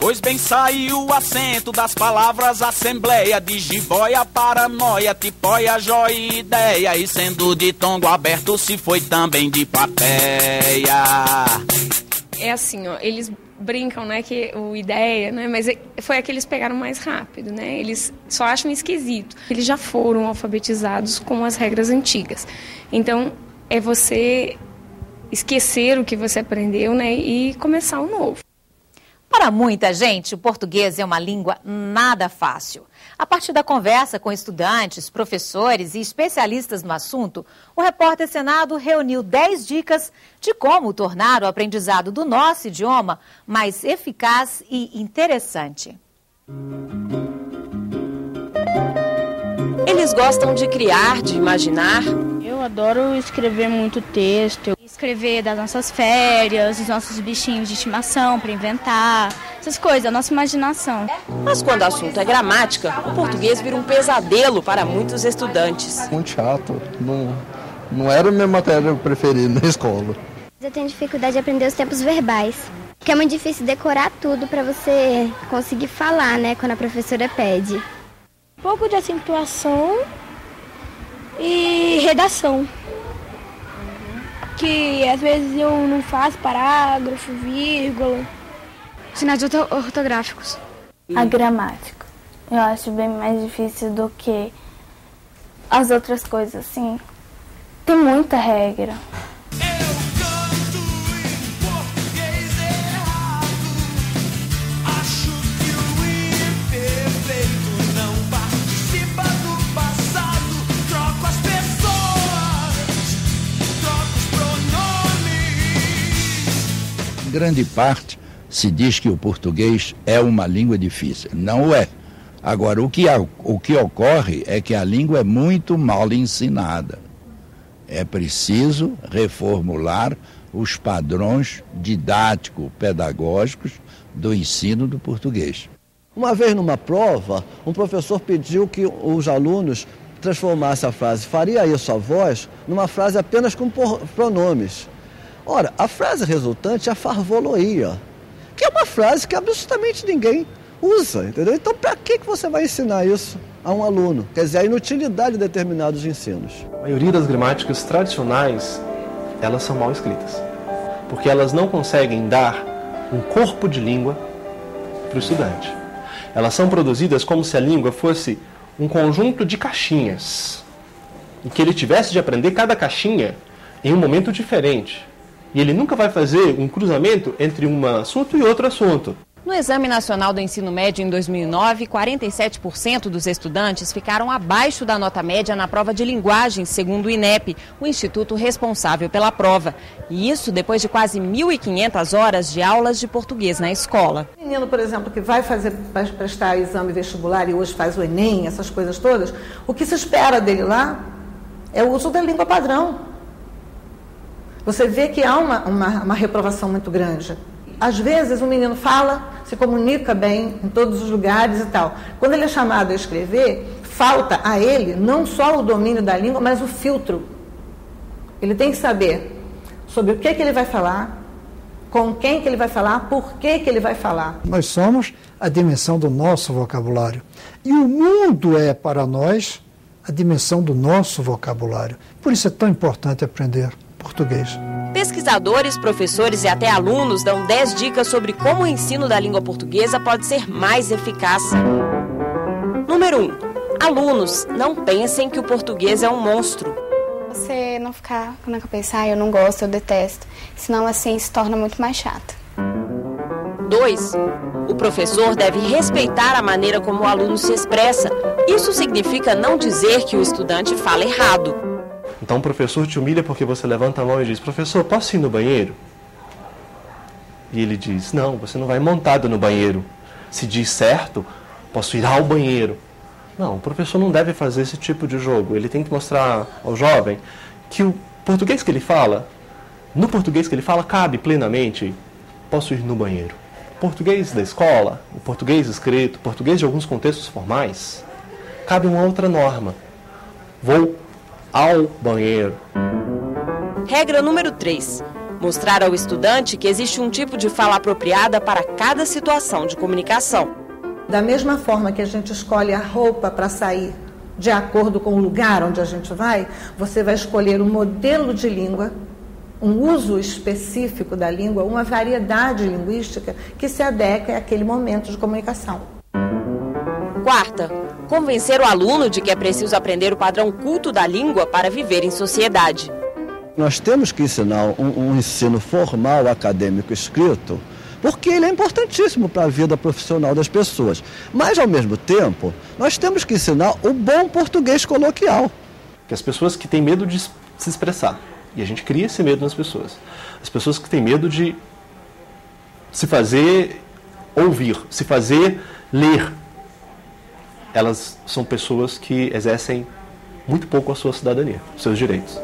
Pois bem saiu o acento das palavras assembleia, de jiboia, paranoia, tipóia, joia e ideia, e sendo de tongo aberto se foi também de plateia. É assim, ó, eles brincam, né, que o ideia, né, mas foi a que eles pegaram mais rápido, né, eles só acham esquisito. Eles já foram alfabetizados com as regras antigas. Então, é você esquecer o que você aprendeu, né, e começar o novo. Para muita gente, o português é uma língua nada fácil. A partir da conversa com estudantes, professores e especialistas no assunto, o repórter Senado reuniu 10 dicas de como tornar o aprendizado do nosso idioma mais eficaz e interessante. Eles gostam de criar, de imaginar. Eu adoro escrever muito texto, escrever das nossas férias, dos nossos bichinhos de estimação para inventar, essas coisas, a nossa imaginação. Mas quando o assunto é gramática, o português vira um pesadelo para muitos estudantes. Muito chato, não era a minha matéria preferida na escola. Eu tenho dificuldade de aprender os tempos verbais, porque é muito difícil decorar tudo para você conseguir falar, né, quando a professora pede. Um pouco de acentuação e redação, que às vezes eu não faço parágrafo, vírgula. Sinais ortográficos. A gramática. Eu acho bem mais difícil do que as outras coisas, assim. Tem muita regra. Em grande parte, se diz que o português é uma língua difícil. Não é. Agora, o que ocorre é que a língua é muito mal ensinada. É preciso reformular os padrões didático-pedagógicos do ensino do português. Uma vez numa prova, um professor pediu que os alunos transformassem a frase "faria isso a voz" numa frase apenas com pronomes. Ora, a frase resultante é a farvoloia, que é uma frase que absolutamente ninguém usa, entendeu? Então, para que você vai ensinar isso a um aluno? Quer dizer, a inutilidade de determinados ensinos. A maioria das gramáticas tradicionais, elas são mal escritas, porque elas não conseguem dar um corpo de língua para o estudante. Elas são produzidas como se a língua fosse um conjunto de caixinhas, e que ele tivesse de aprender cada caixinha em um momento diferente. E ele nunca vai fazer um cruzamento entre um assunto e outro assunto. No Exame Nacional do Ensino Médio em 2009, 47% dos estudantes ficaram abaixo da nota média na prova de linguagem, segundo o INEP, o instituto responsável pela prova. E isso depois de quase 1.500 horas de aulas de português na escola. O menino, por exemplo, que vai prestar exame vestibular e hoje faz o Enem, essas coisas todas, o que se espera dele lá é o uso da língua padrão. Você vê que há uma reprovação muito grande. Às vezes o menino fala, se comunica bem em todos os lugares e tal. Quando ele é chamado a escrever, falta a ele não só o domínio da língua, mas o filtro. Ele tem que saber sobre o que ele vai falar, com quem que ele vai falar, por que ele vai falar. Nós somos a dimensão do nosso vocabulário. E o mundo é, para nós, a dimensão do nosso vocabulário. Por isso é tão importante aprender português. Pesquisadores, professores e até alunos dão 10 dicas sobre como o ensino da língua portuguesa pode ser mais eficaz. Número 1. Alunos, não pensem que o português é um monstro. Você não ficar na cabeça, eu não gosto, eu detesto. Senão assim se torna muito mais chato. 2. O professor deve respeitar a maneira como o aluno se expressa. Isso significa não dizer que o estudante fala errado. Então o professor te humilha porque você levanta a mão e diz: professor, posso ir no banheiro? E ele diz: não, você não vai montado no banheiro. Se diz certo, posso ir ao banheiro. Não, o professor não deve fazer esse tipo de jogo. Ele tem que mostrar ao jovem que o português que ele fala, no português que ele fala, cabe plenamente: posso ir no banheiro. O português da escola, o português escrito, o português de alguns contextos formais, cabe uma outra norma. Vou ao banheiro. Regra número 3. Mostrar ao estudante que existe um tipo de fala apropriada para cada situação de comunicação. Da mesma forma que a gente escolhe a roupa para sair de acordo com o lugar onde a gente vai, você vai escolher um modelo de língua, um uso específico da língua, uma variedade linguística que se adeque àquele momento de comunicação. Quarta, convencer o aluno de que é preciso aprender o padrão culto da língua para viver em sociedade. Nós temos que ensinar um ensino formal, acadêmico, escrito, porque ele é importantíssimo para a vida profissional das pessoas. Mas, ao mesmo tempo, nós temos que ensinar o bom português coloquial. Que as pessoas que têm medo de se expressar, e a gente cria esse medo nas pessoas. As pessoas que têm medo de se fazer ouvir, se fazer ler, elas são pessoas que exercem muito pouco a sua cidadania, os seus direitos.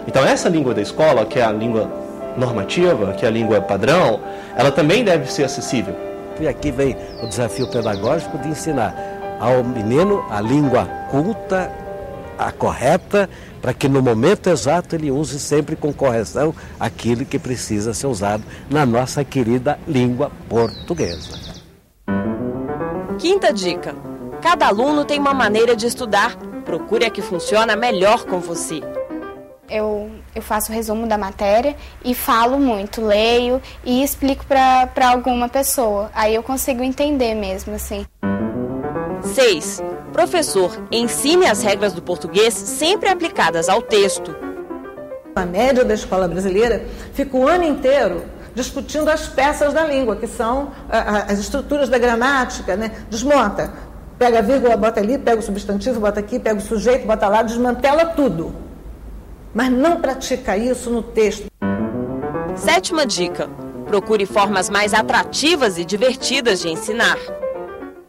Então essa língua da escola, que é a língua normativa, que é a língua padrão, ela também deve ser acessível. E aqui vem o desafio pedagógico de ensinar ao menino a língua culta, a correta, para que no momento exato ele use sempre com correção aquilo que precisa ser usado na nossa querida língua portuguesa. Quinta dica: cada aluno tem uma maneira de estudar. Procure a que funciona melhor com você. Eu faço resumo da matéria e falo muito, leio e explico para alguma pessoa. Aí eu consigo entender mesmo, assim. 6. Professor, ensine as regras do português sempre aplicadas ao texto. A média da escola brasileira fica o ano inteiro discutindo as peças da língua, que são as estruturas da gramática, né? Desmonta. Pega a vírgula, bota ali, pega o substantivo, bota aqui, pega o sujeito, bota lá, desmantela tudo. Mas não pratica isso no texto. 7ª dica: procure formas mais atrativas e divertidas de ensinar.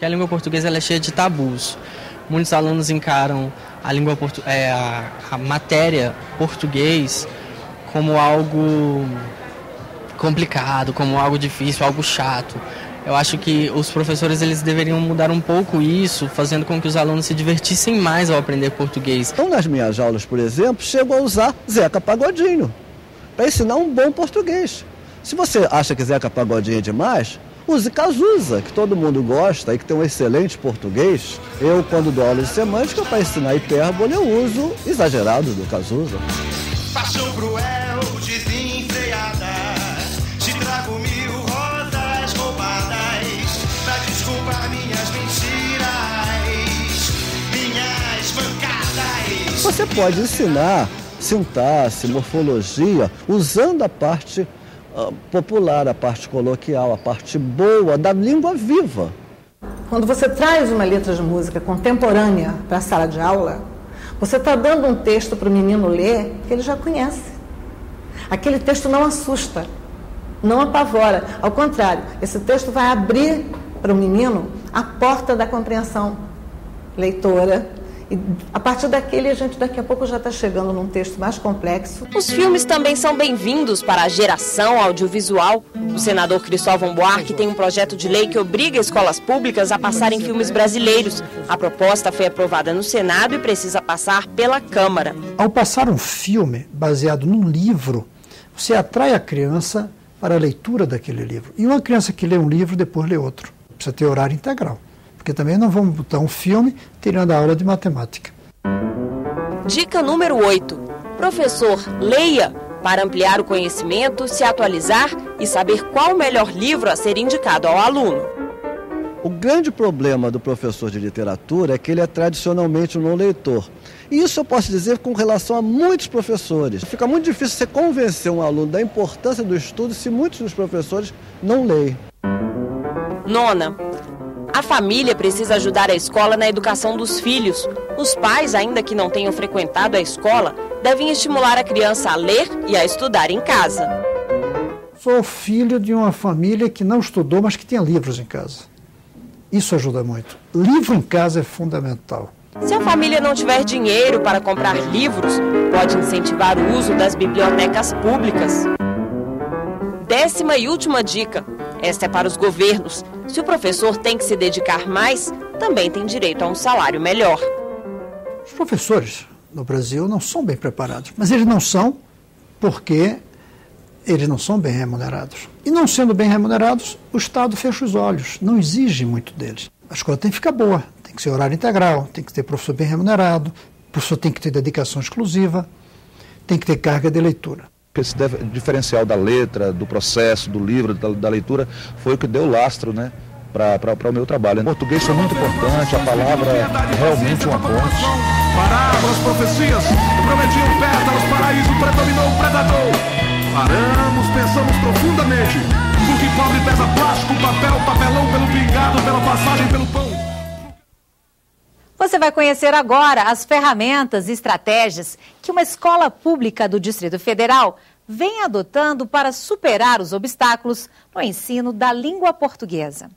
A língua portuguesa ela é cheia de tabus. Muitos alunos encaram a matéria português como algo complicado, como algo difícil, algo chato. Eu acho que os professores eles deveriam mudar um pouco isso, fazendo com que os alunos se divertissem mais ao aprender português. Então, nas minhas aulas, por exemplo, chego a usar Zeca Pagodinho para ensinar um bom português. Se você acha que Zeca Pagodinho é demais, use Cazuza, que todo mundo gosta e que tem um excelente português. Eu, quando dou aula de semântica, para ensinar hipérbole, eu uso Exagerado do Cazuza. Paixão cruel, desenfreada, te trago mil rosas roubadas, pra desculpar minhas mentiras, minhas mancadas. Você pode ensinar sintaxe, morfologia, usando a parte popular, a parte coloquial, a parte boa da língua viva. Quando você traz uma letra de música contemporânea para a sala de aula, você está dando um texto para o menino ler que ele já conhece. Aquele texto não assusta, não apavora. Ao contrário, esse texto vai abrir para o menino a porta da compreensão leitora. E a partir daquele, a gente daqui a pouco já está chegando num texto mais complexo. Os filmes também são bem-vindos para a geração audiovisual. O senador Cristóvão Buarque tem um projeto de lei que obriga escolas públicas a passarem filmes brasileiros. A proposta foi aprovada no Senado e precisa passar pela Câmara. Ao passar um filme baseado num livro, você atrai a criança para a leitura daquele livro. E uma criança que lê um livro, depois lê outro. Precisa ter horário integral. Porque também não vamos botar um filme tirando a aula de matemática. Dica número 8. Professor, leia para ampliar o conhecimento, se atualizar e saber qual o melhor livro a ser indicado ao aluno. O grande problema do professor de literatura é que ele é tradicionalmente um não leitor. E isso eu posso dizer com relação a muitos professores. Fica muito difícil você convencer um aluno da importância do estudo se muitos dos professores não leem. 9. A família precisa ajudar a escola na educação dos filhos. Os pais, ainda que não tenham frequentado a escola, devem estimular a criança a ler e a estudar em casa. Sou filho de uma família que não estudou, mas que tinha livros em casa. Isso ajuda muito. Livro em casa é fundamental. Se a família não tiver dinheiro para comprar livros, pode incentivar o uso das bibliotecas públicas. 10ª e última dica. Esta é para os governos. Se o professor tem que se dedicar mais, também tem direito a um salário melhor. Os professores no Brasil não são bem preparados, mas eles não são porque Eles não são bem remunerados. E não sendo bem remunerados, o Estado fecha os olhos, não exige muito deles. A escola tem que ficar boa, tem que ser horário integral, tem que ter professor bem remunerado, o professor tem que ter dedicação exclusiva, tem que ter carga de leitura. Esse diferencial da letra, do processo, do livro, da leitura, foi o que deu lastro, né, para o meu trabalho. O português foi muito importante, a palavra é realmente uma ponte. Parábolas, profecias, prometiam pétalas, paraíso, predominou o predador. Paramos, pensamos profundamente. O que pobre pesa plástico, papel, papelão, pelo pingado, pela passagem, pelo pão. Você vai conhecer agora as ferramentas e estratégias que uma escola pública do Distrito Federal vem adotando para superar os obstáculos no ensino da língua portuguesa.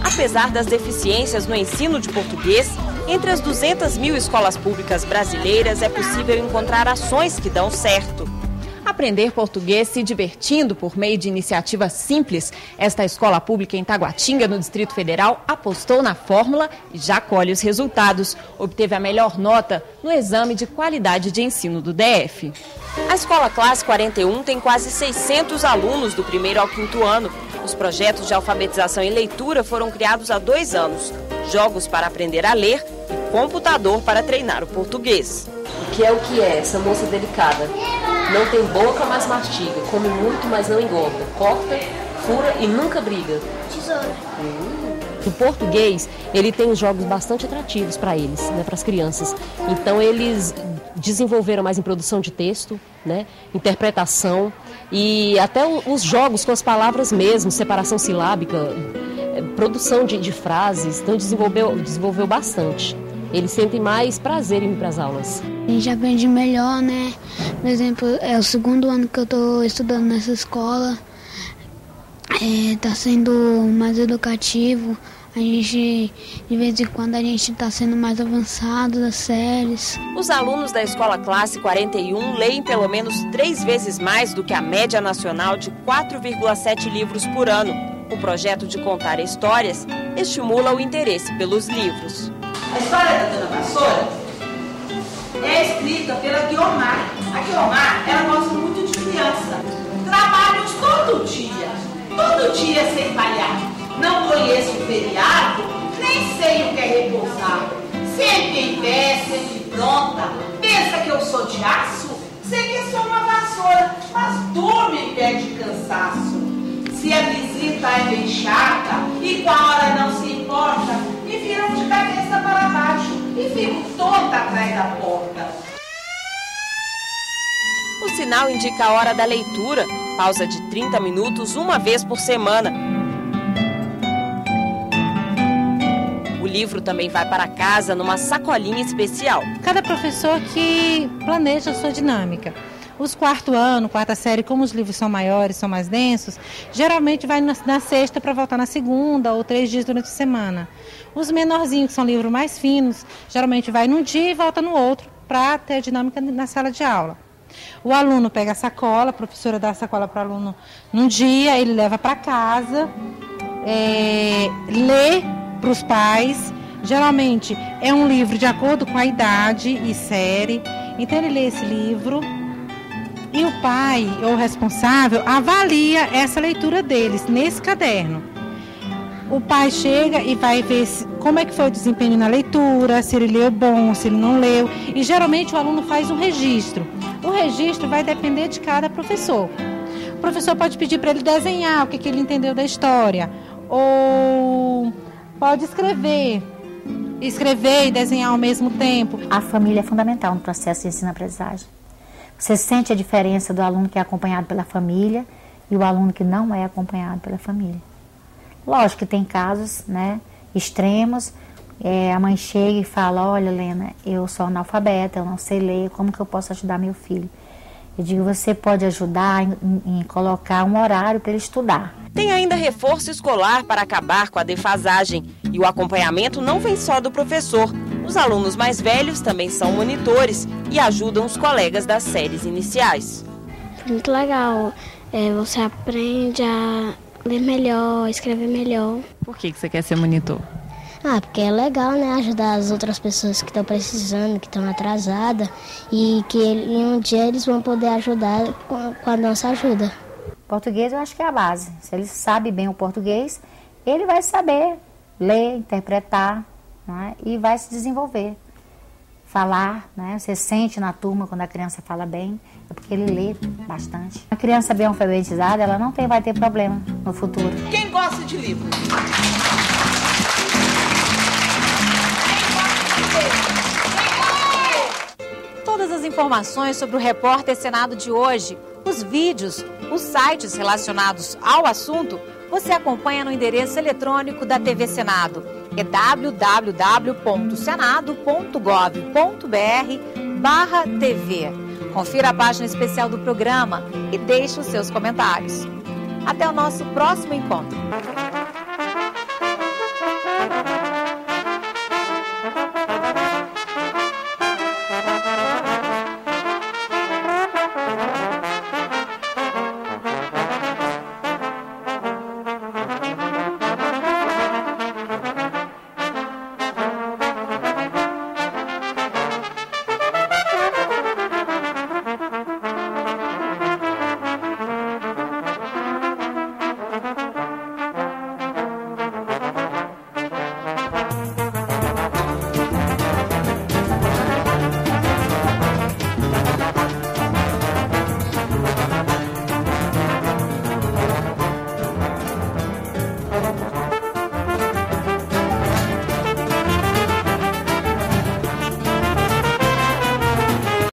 Apesar das deficiências no ensino de português, entre as 200 mil escolas públicas brasileiras é possível encontrar ações que dão certo. Aprender português se divertindo por meio de iniciativas simples, esta escola pública em Taguatinga, no Distrito Federal, apostou na fórmula e já colhe os resultados. Obteve a melhor nota no exame de qualidade de ensino do DF. A Escola Classe 41 tem quase 600 alunos do 1º ao 5º ano. Os projetos de alfabetização e leitura foram criados há 2 anos. Jogos para aprender a ler e computador para treinar o português. O que é essa moça delicada? Não tem boca, mas mastiga. Come muito, mas não engorda. Corta, fura e nunca briga. Tesoura. O português, ele tem jogos bastante atrativos para eles, né, para as crianças. Então, eles desenvolveram mais em produção de texto, né, interpretação e até os jogos com as palavras mesmo, separação silábica, produção de frases. Então, desenvolveu bastante. Eles sentem mais prazer em ir para as aulas. A gente aprende melhor, né? Por exemplo, é o 2º ano que eu estou estudando nessa escola. Está sendo mais educativo. A gente, de vez em quando, a gente está sendo mais avançado das séries. Os alunos da Escola Classe 41 leem pelo menos 3 vezes mais do que a média nacional de 4,7 livros por ano. O projeto de contar histórias estimula o interesse pelos livros. A história da Dona Vassoura é escrita pela Guiomar. A Guiomar, ela gosta muito de criança. Trabalhos todo dia sem falhar. Não conheço o feriado, nem sei o que é repousar. Sempre em pé, sempre pronta. Pensa que eu sou de aço? Sei que sou uma vassoura, mas durmo em pé de cansaço. Se a visita é bem chata e com a hora não se importa, me viram de cabeça para baixo e fico tonta atrás da porta. O sinal indica a hora da leitura, pausa de 30 minutos uma vez por semana. O livro também vai para casa numa sacolinha especial. Cada professor que planeja a sua dinâmica. Os 4º ano, 4ª série, como os livros são maiores, são mais densos, geralmente vai na sexta para voltar na segunda ou 3 dias durante a semana. Os menorzinhos, que são livros mais finos, geralmente vai num dia e volta no outro para ter a dinâmica na sala de aula. O aluno pega a sacola, a professora dá a sacola para o aluno num dia, ele leva para casa, lê para os pais. Geralmente é um livro de acordo com a idade e série, então ele lê esse livro. E o pai, ou o responsável, avalia essa leitura deles nesse caderno. O pai chega e vai ver como é que foi o desempenho na leitura, se ele leu bom, se ele não leu. E geralmente o aluno faz um registro. O registro vai depender de cada professor. O professor pode pedir para ele desenhar o que ele entendeu da história. Ou pode escrever e desenhar ao mesmo tempo. A família é fundamental no processo de ensino-aprendizagem. Você sente a diferença do aluno que é acompanhado pela família e o aluno que não é acompanhado pela família. Lógico que tem casos, né, extremos, a mãe chega e fala, olha, Helena, eu sou analfabeta, eu não sei ler, como que eu posso ajudar meu filho? Eu digo, você pode ajudar em colocar um horário para ele estudar. Tem ainda reforço escolar para acabar com a defasagem. E o acompanhamento não vem só do professor. Os alunos mais velhos também são monitores e ajudam os colegas das séries iniciais. Foi muito legal. Você aprende a ler melhor, escrever melhor. Por que você quer ser monitor? Ah, porque é legal, né, ajudar as outras pessoas que estão precisando, que estão atrasadas, e que um dia eles vão poder ajudar com a nossa ajuda. Português eu acho que é a base. Se ele sabe bem o português, ele vai saber ler, interpretar, né, e vai se desenvolver. Falar, né, você sente na turma quando a criança fala bem, é porque ele lê bastante. A criança bem alfabetizada, ela não vai ter problema no futuro. Quem gosta de livro? Todas as informações sobre o Repórter Senado de hoje, os vídeos, os sites relacionados ao assunto, você acompanha no endereço eletrônico da TV Senado. É www.senado.gov.br/TV. Confira a página especial do programa e deixe os seus comentários. Até o nosso próximo encontro.